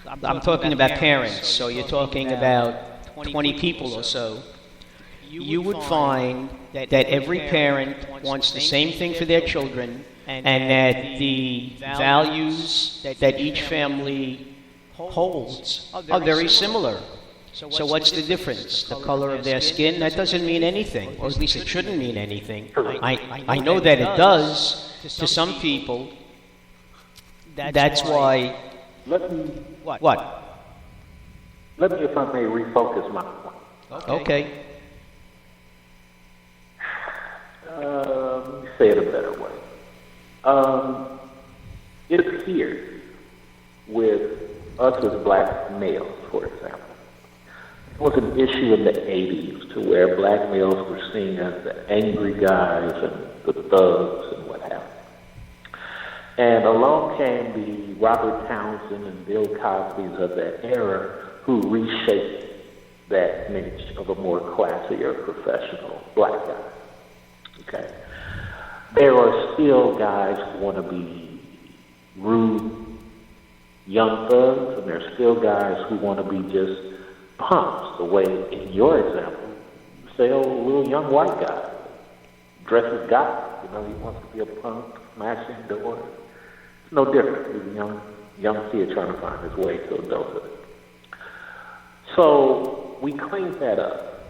I'm talking about parents, so you're talking about 20 people or so, you would find that every parent wants the same thing for their children, and that the values that each family holds are very similar. So what's the difference? The color of their skin? That doesn't mean anything, or at least it shouldn't mean anything. I know that it does to some people. That's why... Let me, What? let me, if I may, refocus my point. Okay. Let me say it a better way. It appears with us as black males, for example, it was an issue in the 80s to where black males were seen as the angry guys and the thugs and what have you. And along came the Robert Townsend and Bill Cosbys of that era who reshaped that niche of a more classier professional black guy. Okay. There are still guys who want to be rude young thugs, and there are still guys who want to be just punks, the way, in your example, say, oh, a little young white guy, dresses goth, he wants to be a punk, smashing doors. It's no different. He's a young kid trying to find his way to adulthood. So we cleaned that up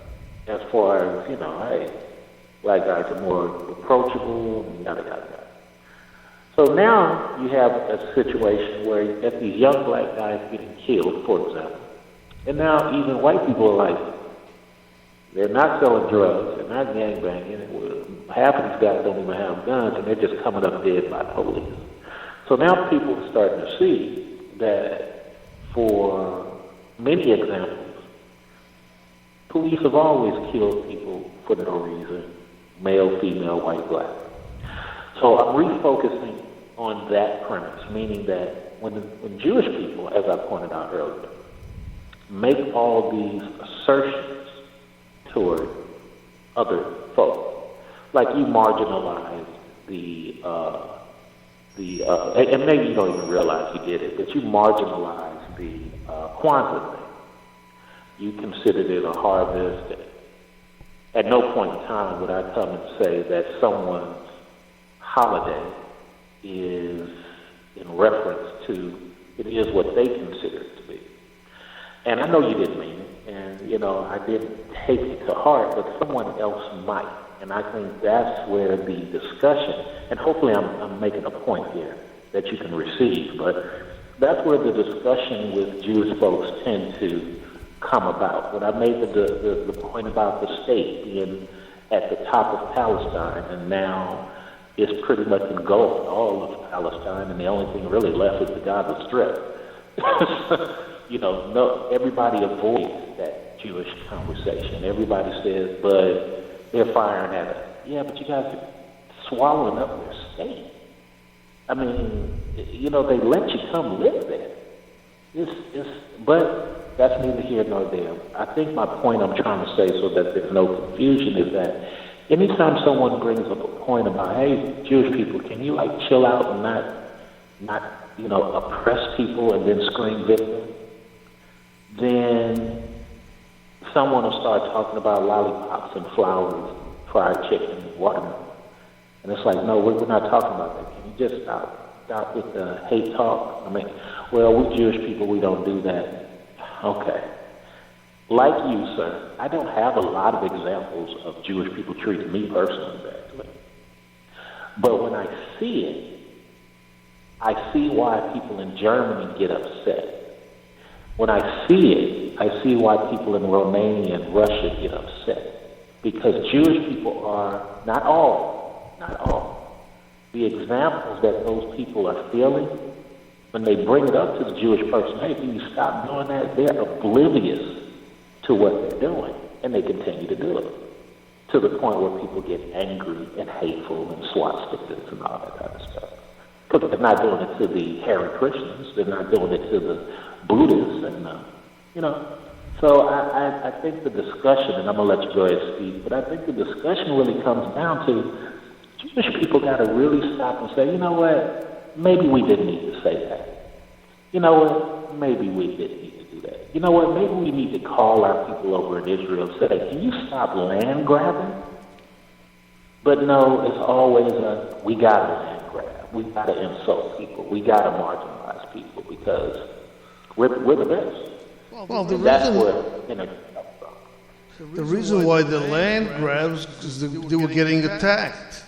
as far as, hey, black guys are more approachable, and yada, yada, yada. So now you have a situation where you get these young black guys getting killed, for example. And now even white people are like, they're not selling drugs, they're not gangbanging, and half of these guys don't even have guns, and they're just coming up dead by police. So now people are starting to see that for many examples, police have always killed people for no reason, male, female, white, black. So I'm refocusing on that premise, meaning that when Jewish people, as I pointed out earlier, make all these assertions toward other folk, like you marginalize and maybe you don't even realize you did it, but you marginalize the Kwanzaa thing. You considered it a harvest. At no point in time would I come and say that someone's holiday is in reference to, it is what they consider it to be. And I know you didn't mean it, and I didn't take it to heart, but someone else might. And I think that's where the discussion, and hopefully I'm making a point here that you can receive, but that's where the discussion with Jewish folks tend to come about. When I made the point about the state being at the top of Palestine, and now it's pretty much engulfed all of Palestine, and the only thing really left is the Gaza Strip. No, everybody avoids that Jewish conversation. Everybody says, but they're firing at us. Yeah, but you guys are swallowing up their state. I mean, they let you come live there. But that's neither here nor there. I think my point I'm trying to say, so that there's no confusion, is that anytime someone brings up a point about, hey, Jewish people, can you chill out and not oppress people and then scream victim? Then someone will start talking about lollipops and flowers, fried chicken, watermelon. And it's like, no, we're not talking about that. Can you just stop with the hate talk? I mean, well, we Jewish people, we don't do that. Okay. Like you, sir, I don't have a lot of examples of Jewish people treating me personally badly. But when I see it, I see why people in Germany get upset. When I see it, I see why people in Romania and Russia get upset. Because Jewish people are, not all, the examples that those people are feeling, when they bring it up to the Jewish person, hey, can you stop doing that? They're oblivious to what they're doing, and they continue to do it, to the point where people get angry and hateful and swastikas and all that kind of stuff. Because they're not doing it to the Hare Krishnas, they're not doing it to the Buddhists, and So I think the discussion, and I'm going to let you go ahead and speak, but I think the discussion really comes down to Jewish people got to really stop and say, you know what, maybe we didn't need to say that. you know what, maybe we didn't need to do that. You know what, maybe we need to call our people over in Israel and say, can you stop land grabbing? But no, it's always we got to land grab. We got to insult people. We got to marginalize people because we're the best. Well, the That's reason, where energy comes from. the reason why the land grabs is they were getting attacked.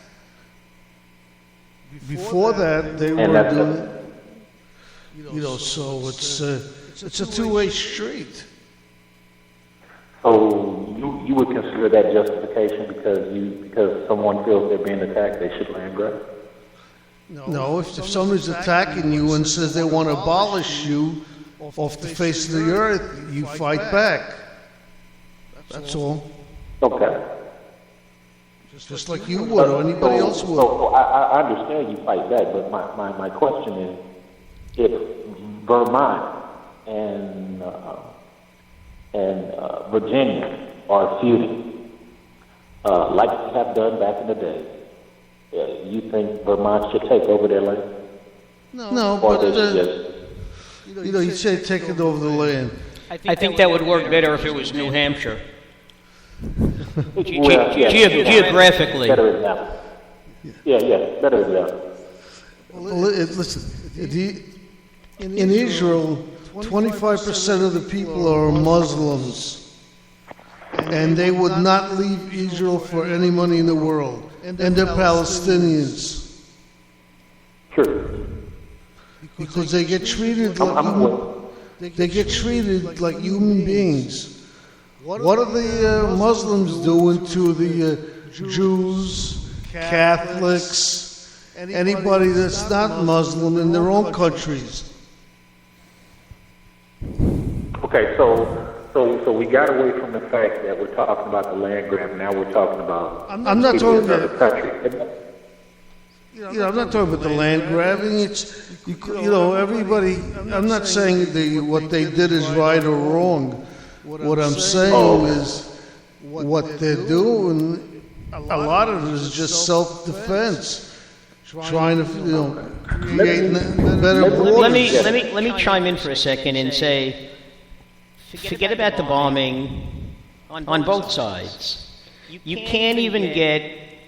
Before that, they were doing, so it's a two-way street. So you would consider that justification because someone feels they're being attacked, they should land grab? No, if somebody's attacking you and says they want to abolish you off the face of the earth, you fight back. That's all. Okay. Just like you would or anybody else would. So I understand you fight back, but my question is, if Vermont and Virginia are feuding, like they have done back in the day, you think Vermont should take over their land? No, Or but they should just... you say take it over the land. I think that would work better if it was New Hampshire. Well, Geographically. Better example. Yeah, better example. Well, listen, in Israel, 25% of the people are Muslims, and they would not leave Israel for any money in the world, and they're Palestinians. Sure. Because they get treated like human beings. What are the Muslims doing to the Jews, Catholics, anybody that's not Muslim in their own countries? Okay, so we got away from the fact that we're talking about the land grab. Now we're talking about I'm not talking about the country. I'm not talking about the land grabbing. It's everybody. I'm not saying what they did is right or wrong. What I'm saying is what they're doing. A lot of it is just self-defense, trying to create better borders. Let me chime in for a second and say, forget about the bombing on both sides. You can't even get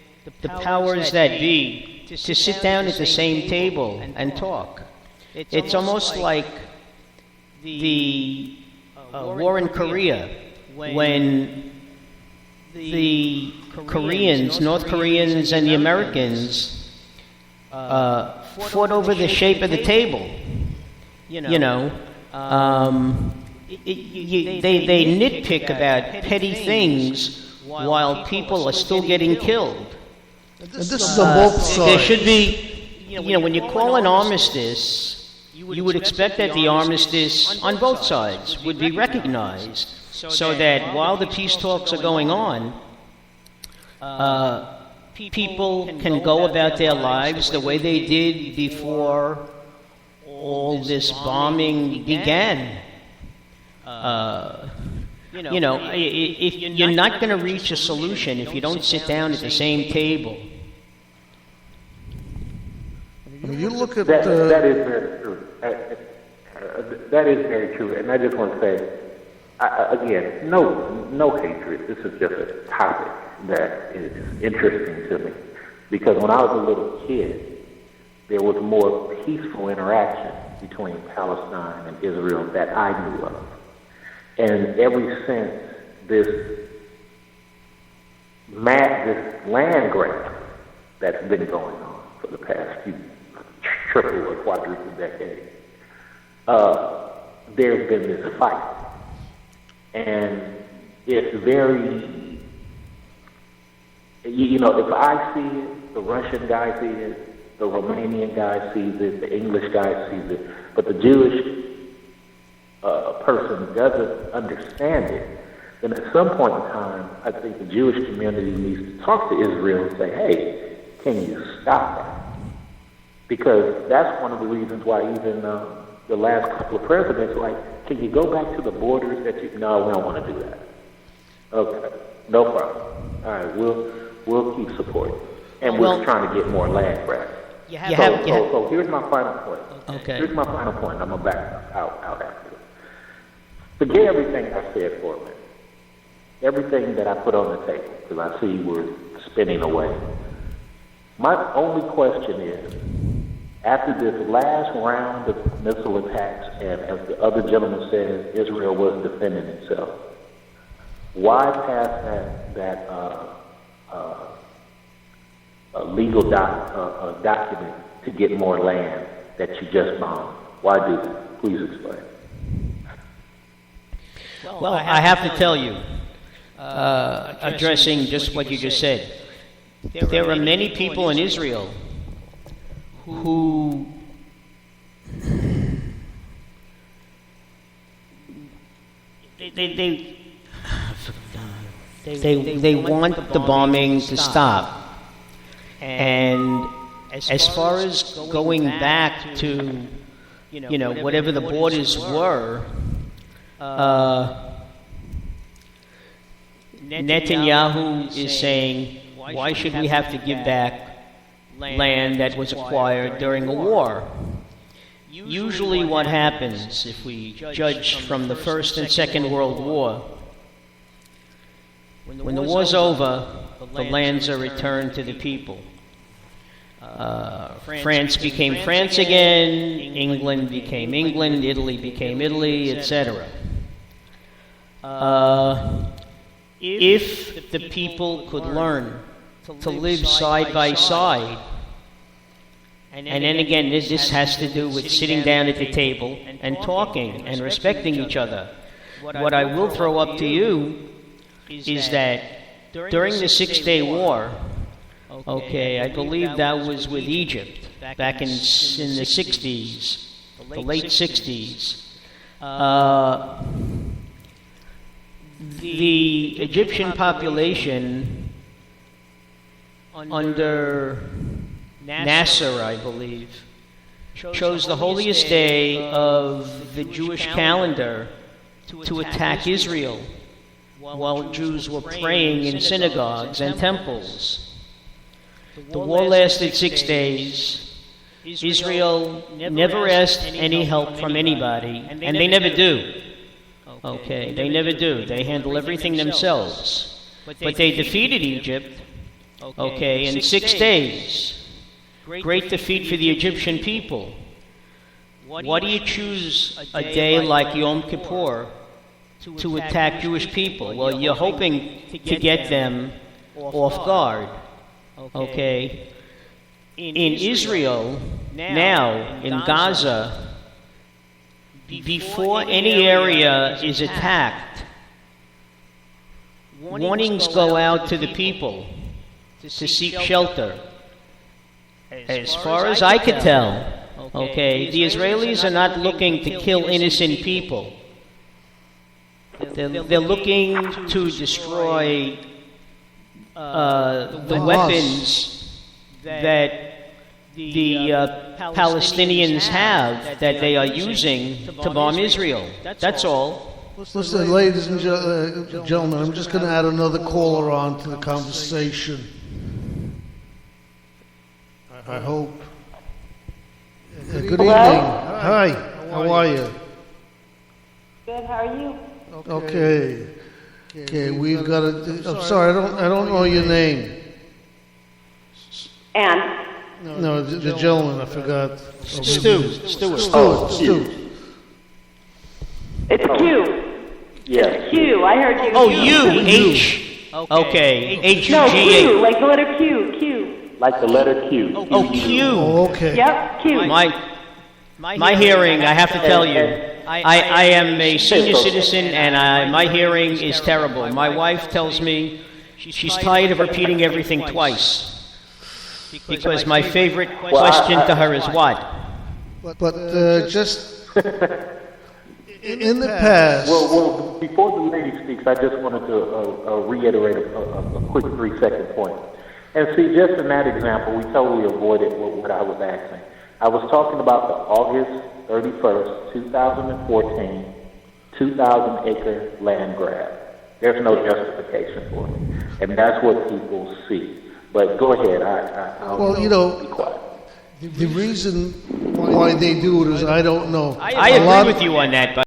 the powers that be to sit down at the same table and talk. It's almost like the war in Korea, when the Koreans, North Koreans and the Americans fought over the shape of the table. They nitpick about petty things while people are still getting killed. And this is on both sides. There should be, when you call an armistice, you would expect that the armistice on both sides would be recognized, so that while the peace talks are going on, people can go about their lives the way they did before all this bombing began. If you're not going to reach a solution if you don't sit down at the same table. I mean, you look at that is very true. That is very true, and I just want to say again, no hatred. This is just a topic that is interesting to me because when I was a little kid, there was more peaceful interaction between Palestine and Israel that I knew of, and ever since this land grab that's been going on for the past few triple or quadruple decades, there's been this fight. And it's very, if I see it, the Russian guy sees it, the Romanian guy sees it, the English guy sees it, but the Jewish person doesn't understand it, then at some point in time, I think the Jewish community needs to talk to Israel and say, hey, can you stop that? Because that's one of the reasons why even the last couple of presidents, like, can you go back to the borders that you... No, we don't want to do that. Okay, no problem. All right, we'll keep supporting. And we're trying to get more land grabs. So here's my final point. Okay. Here's my final point. I'm going to back out after this. Forget everything I said for a minute. Everything that I put on the table, because I see we're spinning away. My only question is, after this last round of missile attacks, and as the other gentleman said, Israel was defending itself, why pass that legal document to get more land that you just bombed? Why do that? Please explain. Well, I have to tell you, addressing just what you just said, there are many people in Israel who they want the bombing to stop. And as far as going back to, whatever the borders were, Netanyahu is saying, why should we have to give back land that was acquired during a war? Usually what happens, if we judge from the First and Second World War, when the war's over, the lands are returned to the people. France became France again, England became England, Italy became Italy, etc. If the people could learn to live side by side, and then again, this has to do with sitting down at the table and talking and respecting each other. What I will throw up to you is that during the 6-Day War, I believe that was with Egypt back in the 60s, the late 60s. The Egyptian population under Nasser, I believe, chose the holiest day of the Jewish calendar to attack Israel while Jews were praying in synagogues and temples. The war lasted 6 days. Israel never asked any help from anybody, and they never do. They never do. They handle everything themselves. But they defeated Egypt, in 6 days. Great defeat for the Egyptian people. Why do you choose a day like Yom Kippur to attack Jewish people? Well, you're hoping to get them off guard. In Israel, now, in Gaza, before any area is attacked, warnings go out to the people to seek shelter. As far as I could tell, the Israelis are not looking to kill innocent people. They're looking to destroy the weapons that the Palestinians have that they are using to bomb Israel. That's all. Listen, ladies and gentlemen, I'm just going to add another caller on to the conversation. I hope. Good evening. Hi, how are you? Good, how are you? Okay, we've got I'm sorry, I don't know your name. Ann. No, the gentleman, I forgot. Stewart. Stu. It's Q. Yes. It's Q. I heard you. Oh, you. H. Okay. H-U-G-A. No, Q, like the letter Q. Like the letter Q. Oh, Q. Oh, okay. Yep, Q. My hearing, I have to tell you, I am a senior citizen and my hearing is terrible. My wife tells me she's tired of repeating everything twice. Because my favorite question to her is what? But just in the past... Well, before the lady speaks, I just wanted to reiterate a quick 3-second point. And see, just in that example, we totally avoided what I was asking. I was talking about the August 31st, 2014, 2,000-acre land grab. There's no justification for it. And that's what people see. But go ahead. I'll be quiet. The reason why they do it is I don't know. I A lot agree of- with you on that, but